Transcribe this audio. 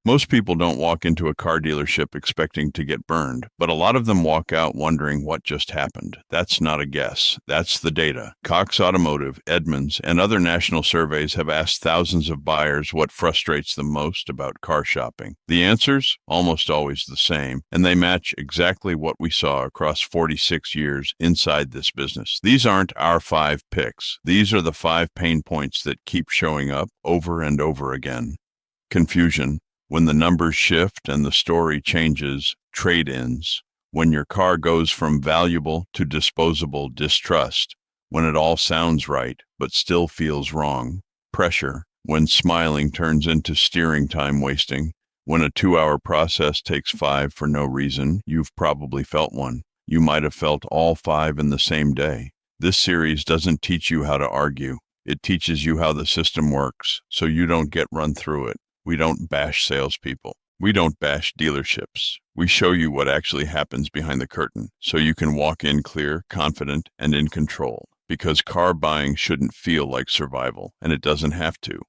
Most people don't walk into a car dealership expecting to get burned, but a lot of them walk out wondering what just happened. That's not a guess. That's the data. Cox Automotive, Edmunds, and other national surveys have asked thousands of buyers what frustrates them most about car shopping. The answers? Almost always the same, and they match exactly what we saw across 46 years inside this business. These aren't our 5 picks. These are the 5 pain points that keep showing up over and over again. Confusion. When the numbers shift and the story changes, trade-ins. When your car goes from valuable to disposable, distrust. When it all sounds right, but still feels wrong. Pressure. When smiling turns into steering time wasting. When a 2-hour process takes 5 for no reason, you've probably felt one. You might have felt all 5 in the same day. This series doesn't teach you how to argue. It teaches you how the system works, so you don't get run through it. We don't bash salespeople. We don't bash dealerships. We show you what actually happens behind the curtain, so you can walk in clear, confident, and in control. Because car buying shouldn't feel like survival, and it doesn't have to.